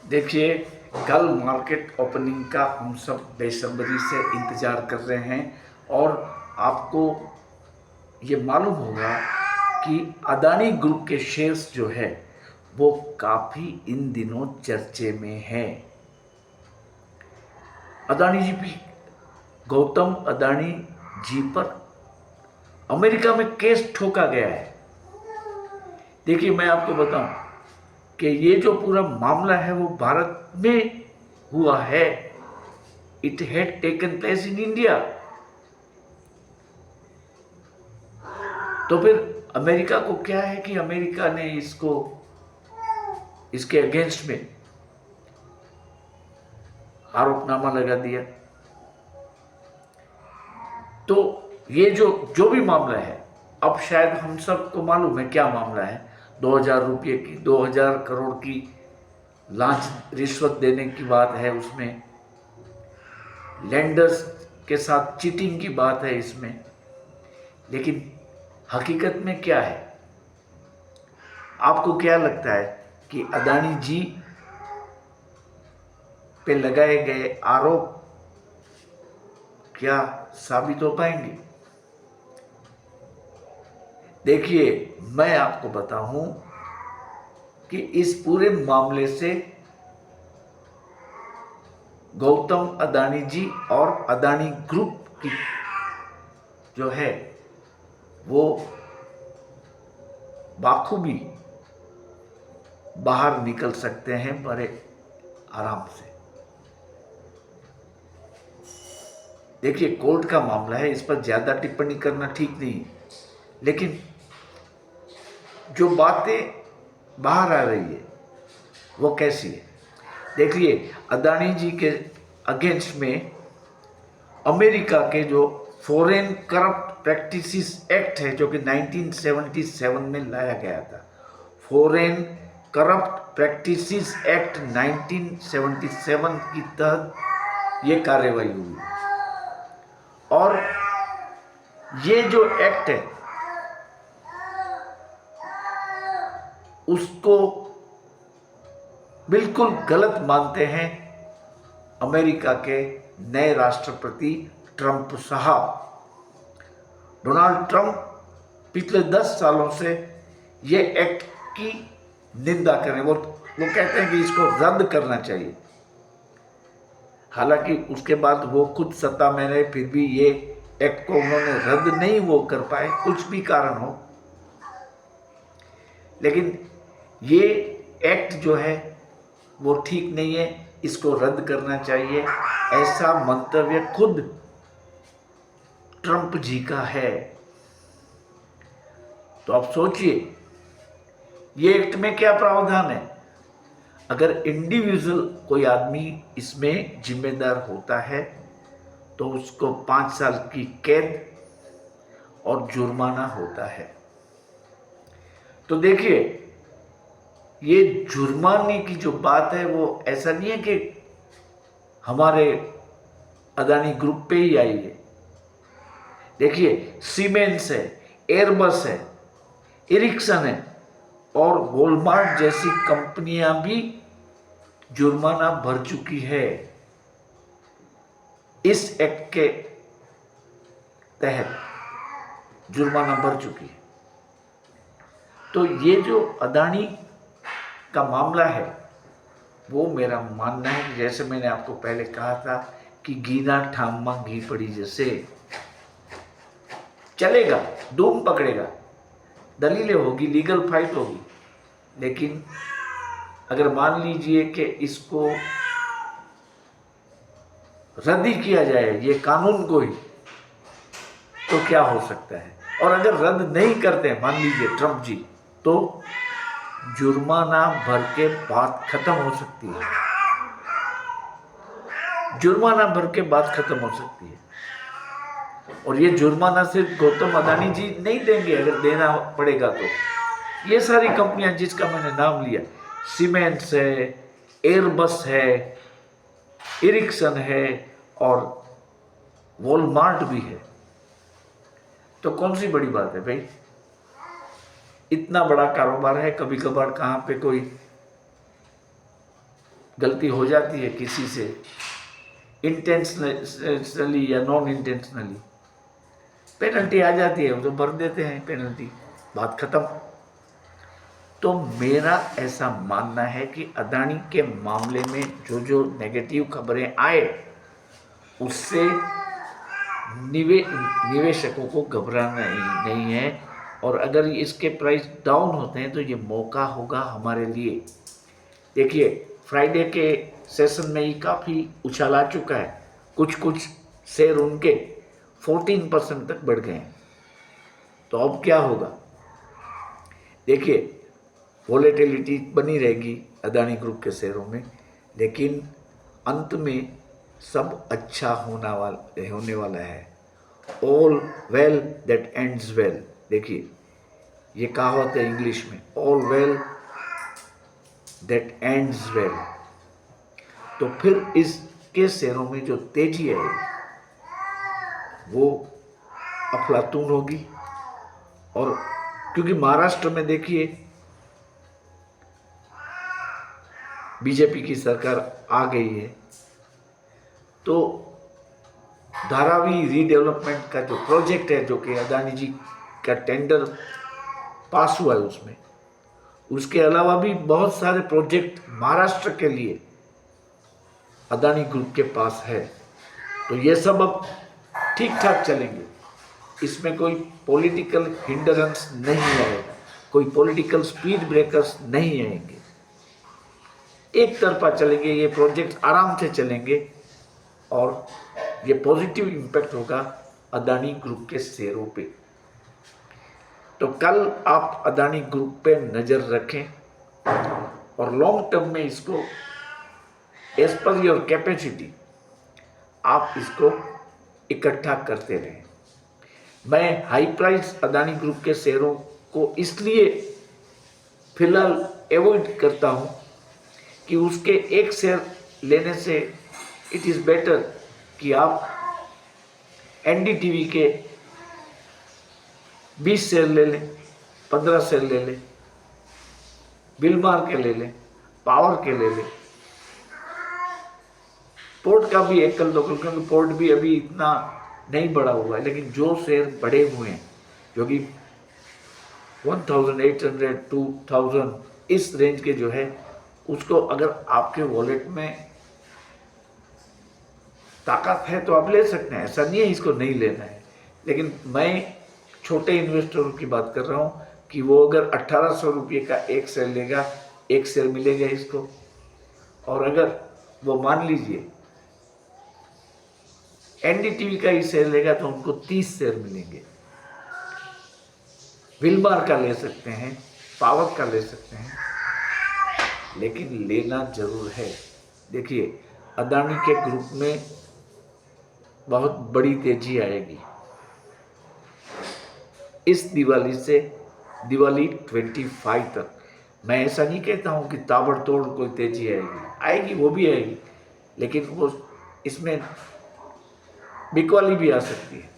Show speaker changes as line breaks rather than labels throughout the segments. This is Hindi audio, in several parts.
देखिए, कल मार्केट ओपनिंग का हम सब बेसब्री से इंतज़ार कर रहे हैं और आपको ये मालूम होगा कि अदानी ग्रुप के शेयर्स जो है वो काफ़ी इन दिनों चर्चे में है। अदानी जी भी गौतम अदानी जी पर अमेरिका में केस ठोका गया है। देखिए, मैं आपको बताऊं कि ये जो पूरा मामला है वो भारत में हुआ है। It had taken place in India. तो फिर अमेरिका को क्या है कि अमेरिका ने इसके अगेंस्ट में आरोपनामा लगा दिया। तो ये जो जो भी मामला है, अब शायद हम सबको मालूम है क्या मामला है। 2000 रुपये की 2000 करोड़ की लांच रिश्वत देने की बात है, उसमें लैंडर्स के साथ चीटिंग की बात है इसमें। लेकिन हकीकत में क्या है? आपको क्या लगता है कि अदानी जी पे लगाए गए आरोप क्या साबित हो पाएंगे? देखिए, मैं आपको बताऊं कि इस पूरे मामले से गौतम अदानी जी और अदानी ग्रुप की जो है वो बाखूबी बाहर निकल सकते हैं बड़े आराम से। देखिए, कोर्ट का मामला है, इस पर ज़्यादा टिप्पणी करना ठीक नहीं है। लेकिन जो बातें बाहर आ रही है वो कैसी है? देखिए, अदानी जी के अगेंस्ट में अमेरिका के जो फॉरेन करप्ट प्रैक्टिसेस एक्ट है, जो कि 1977 में लाया गया था। फॉरेन करप्ट प्रैक्टिसेस एक्ट 1977 की तहत ये कार्रवाई हुई। और ये जो एक्ट है उसको बिल्कुल गलत मानते हैं अमेरिका के नए राष्ट्रपति ट्रंप साहब। डोनाल्ड ट्रंप पिछले 10 सालों से ये एक्ट की निंदा करें। वो कहते हैं कि इसको रद्द करना चाहिए। हालांकि उसके बाद वो खुद सत्ता में रहे, फिर भी ये एक्ट को उन्होंने रद्द नहीं वो कर पाए, कुछ भी कारण हो। लेकिन ये एक्ट जो है वो ठीक नहीं है, इसको रद्द करना चाहिए, ऐसा मंतव्य खुद ट्रंप जी का है। तो आप सोचिए, ये एक्ट में क्या प्रावधान है? अगर इंडिविजुअल कोई आदमी इसमें जिम्मेदार होता है तो उसको 5 साल की कैद और जुर्माना होता है। तो देखिए, ये जुर्माने की जो बात है वो ऐसा नहीं है कि हमारे अदानी ग्रुप पे ही आई है। देखिए, सीमेंस है, एयरबस है, एरिक्सन है और वॉलमार्ट जैसी कंपनियां भी जुर्माना भर चुकी है इस एक्ट के तहत, जुर्माना भर चुकी है। तो ये जो अदानी का मामला है वो मेरा मानना है कि जैसे मैंने आपको पहले कहा था कि गीना ठामा घी पड़ी जैसे चलेगा, धूम पकड़ेगा, दलीलें होगी, लीगल फाइट होगी। लेकिन अगर मान लीजिए कि इसको रद्द ही किया जाए, ये कानून को ही, तो क्या हो सकता है? और अगर रद्द नहीं करते मान लीजिए ट्रंप जी, तो जुर्माना भर के बात खत्म हो सकती है। जुर्माना भर के बात खत्म हो सकती है। और ये जुर्माना सिर्फ गौतम अदानी जी नहीं देंगे, अगर देना पड़ेगा तो ये सारी कंपनियां जिसका मैंने नाम लिया, सीमेंट्स है, एयरबस है, एरिक्सन है और वॉलमार्ट भी है। तो कौन सी बड़ी बात है भाई? इतना बड़ा कारोबार है, कभी कभार कहाँ पे कोई गलती हो जाती है किसी से, इंटेंशनली या नॉन इंटेंशनली, पेनल्टी आ जाती है, वो तो भर देते हैं पेनल्टी, बात खत्म। तो मेरा ऐसा मानना है कि अदानी के मामले में जो जो नेगेटिव खबरें आए उससे निवेशकों को घबराना नहीं है, और अगर इसके प्राइस डाउन होते हैं तो ये मौका होगा हमारे लिए। देखिए फ्राइडे के सेशन में ही काफ़ी उछाल आ चुका है, कुछ शेयर उनके 14% तक बढ़ गए हैं। तो अब क्या होगा, देखिए वोलेटिलिटी बनी रहेगी अदानी ग्रुप के शेयरों में, लेकिन अंत में सब अच्छा होने वाला है। All well that ends well, देखिए ये कहावत है इंग्लिश में, all well that ends well. तो फिर इसके शेयरों में जो तेजी है वो अफलातून होगी। और क्योंकि महाराष्ट्र में देखिए बीजेपी की सरकार आ गई है, तो धारावी रीडेवलपमेंट का जो प्रोजेक्ट है, जो कि अदानी जी का टेंडर पास हुआ है, उसमें उसके अलावा भी बहुत सारे प्रोजेक्ट महाराष्ट्र के लिए अदानी ग्रुप के पास है। तो ये सब अब ठीक ठाक चलेंगे, इसमें कोई पॉलिटिकल हिंडरेंस नहीं आएगा, कोई पॉलिटिकल स्पीड ब्रेकर्स नहीं आएंगे, एक तरफा चलेंगे, ये प्रोजेक्ट आराम से चलेंगे और ये पॉजिटिव इम्पैक्ट होगा अदानी ग्रुप के शेयरों पे। तो कल आप अदानी ग्रुप पे नज़र रखें और लॉन्ग टर्म में इसको एज पर योर कैपेसिटी आप इसको इकट्ठा करते रहें। मैं हाई प्राइस अदानी ग्रुप के शेयरों को इसलिए फिलहाल अवॉइड करता हूं कि उसके एक शेयर लेने से इट इज़ बेटर कि आप एनडीटीवी के 20 शेयर ले लें, 15 शेयर ले लें, बिलमार के ले लें, पावर के ले लें, पोर्ट का भी एक कल दो, क्योंकि पोर्ट भी अभी इतना नहीं बढ़ा हुआ है, लेकिन जो शेयर बढ़े हुए हैं जो कि 1800 2000 इस रेंज के जो है, उसको अगर आपके वॉलेट में ताकत है तो आप ले सकते हैं, ऐसा नहीं है इसको नहीं लेना है। लेकिन मैं छोटे इन्वेस्टरों की बात कर रहा हूँ कि वो अगर 1800 रुपये का एक शेयर लेगा, एक शेयर मिलेगा इसको, और अगर वो मान लीजिए एनडीटीवी का ही शेयर लेगा तो उनको 30 शेयर मिलेंगे। विलमार का ले सकते हैं, पावर का ले सकते हैं, लेकिन लेना जरूर है। देखिए अदानी के ग्रुप में बहुत बड़ी तेजी आएगी इस दिवाली से दिवाली 25 तक। मैं ऐसा नहीं कहता हूं कि ताबड़तोड़ कोई तेजी आएगी, वो भी आएगी, लेकिन वो इसमें बिकवाली भी आ सकती है,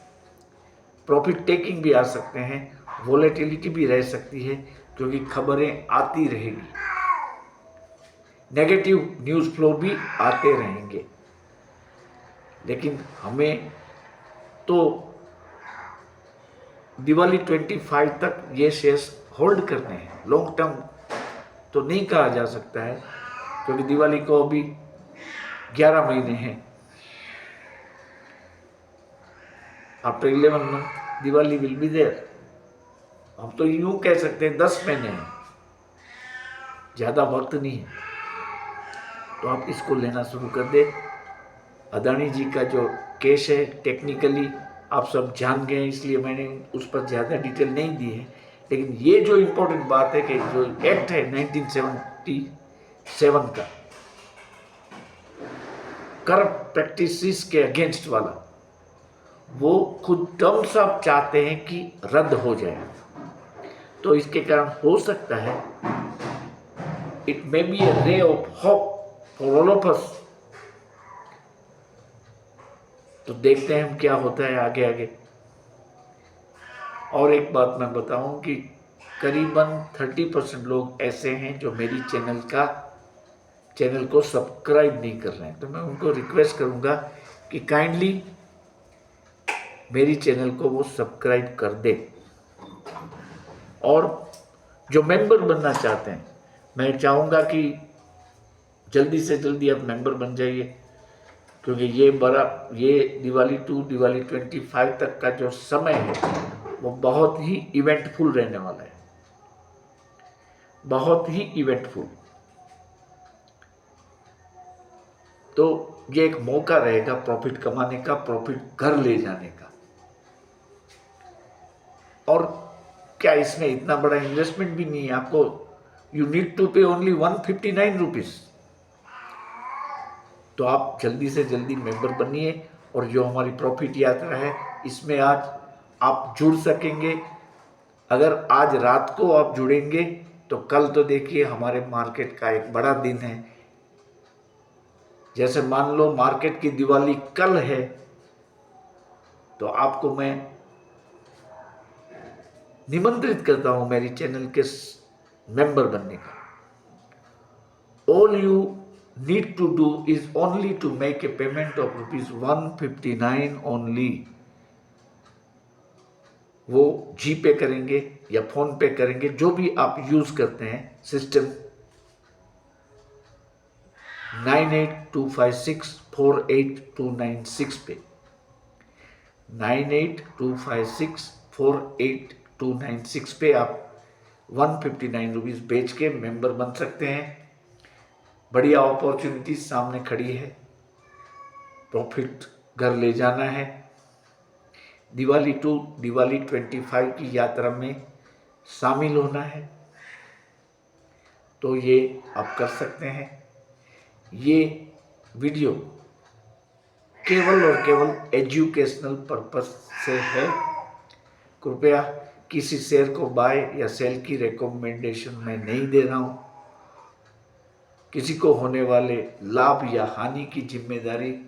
प्रॉफिट टेकिंग भी आ सकते हैं, वोलेटिलिटी भी रह सकती है, क्योंकि खबरें आती रहेगी, नेगेटिव न्यूज़ फ्लो भी आते रहेंगे। लेकिन हमें तो दिवाली 25 तक ये शेयर्स होल्ड करने हैं, लॉन्ग टर्म तो नहीं कहा जा सकता है, क्योंकि दिवाली को अभी 11 महीने हैं। After 11 month Diwali will be there. हम तो यूं कह सकते हैं 10 महीने हैं, ज़्यादा वक्त नहीं है। तो आप इसको लेना शुरू कर दे। अदानी जी का जो केस है टेक्निकली आप सब जान गए हैं, इसलिए मैंने उस पर ज़्यादा डिटेल नहीं दी है। लेकिन ये जो इम्पोर्टेंट बात है कि जो एक्ट है 1977 का करप्ट प्रैक्टिसेस के अगेंस्ट वाला, वो खुद टर्म्स आप चाहते हैं कि रद्द हो जाए। तो इसके कारण हो सकता है it may be A ray of hope for all of us. तो देखते हैं हम क्या होता है आगे आगे। और एक बात मैं बताऊं कि करीबन 30% लोग ऐसे हैं जो मेरी चैनल का चैनल को सब्सक्राइब नहीं कर रहे हैं, तो मैं उनको रिक्वेस्ट करूंगा कि काइंडली मेरी चैनल को वो सब्सक्राइब कर दे। और जो मेंबर बनना चाहते हैं, मैं चाहूँगा कि जल्दी से जल्दी आप मेंबर बन जाइए, क्योंकि ये दिवाली टू दिवाली 25 तक का जो समय है वो बहुत ही इवेंटफुल रहने वाला है, बहुत ही इवेंटफुल। तो ये एक मौका रहेगा प्रॉफिट कमाने का, प्रॉफिट घर ले जाने का। और क्या इसमें इतना बड़ा इन्वेस्टमेंट भी नहीं है आपको। यू नीड टू पे ओनली 159 रुपीज। तो आप जल्दी से जल्दी मेंबर बनिए और जो हमारी प्रॉफिट यात्रा है इसमें आज आप जुड़ सकेंगे। अगर आज रात को आप जुड़ेंगे तो कल तो देखिए हमारे मार्केट का एक बड़ा दिन है। जैसे मान लो मार्केट की दिवाली कल है, तो आपको मैं निमंत्रित करता हूं मेरी चैनल के मेंबर बनने का। All you need to do is only to make a payment of ₹159 only. वो जीपे करेंगे या फोन पे करेंगे, जो भी आप यूज करते हैं सिस्टम, 9825648296 पे, 9825648296 पे आप 159 रुपीज बेच के मेंबर बन सकते हैं। बढ़िया अपॉर्चुनिटी सामने खड़ी है, प्रॉफिट घर ले जाना है। दिवाली टू दिवाली 25 की यात्रा में शामिल होना है, तो ये आप कर सकते हैं। ये वीडियो केवल और केवल एजुकेशनल पर्पस से है। कृपया किसी शेयर को बाय या सेल की रिकमेंडेशन मैं नहीं दे रहा हूँ। किसी को होने वाले लाभ या हानि की जिम्मेदारी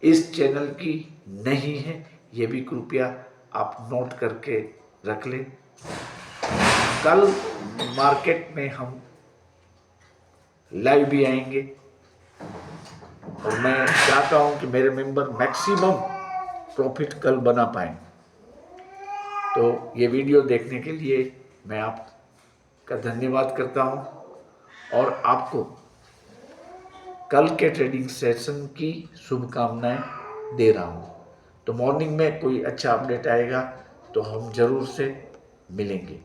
इस चैनल की नहीं है, ये भी कृपया आप नोट करके रख लें। कल मार्केट में हम लाइव भी आएंगे और मैं चाहता हूं कि मेरे मेंबर मैक्सिमम प्रॉफिट कल बना पाएं। तो ये वीडियो देखने के लिए मैं आपका धन्यवाद करता हूं और आपको कल के ट्रेडिंग सेशन की शुभकामनाएं दे रहा हूं। तो मॉर्निंग में कोई अच्छा अपडेट आएगा तो हम जरूर से मिलेंगे।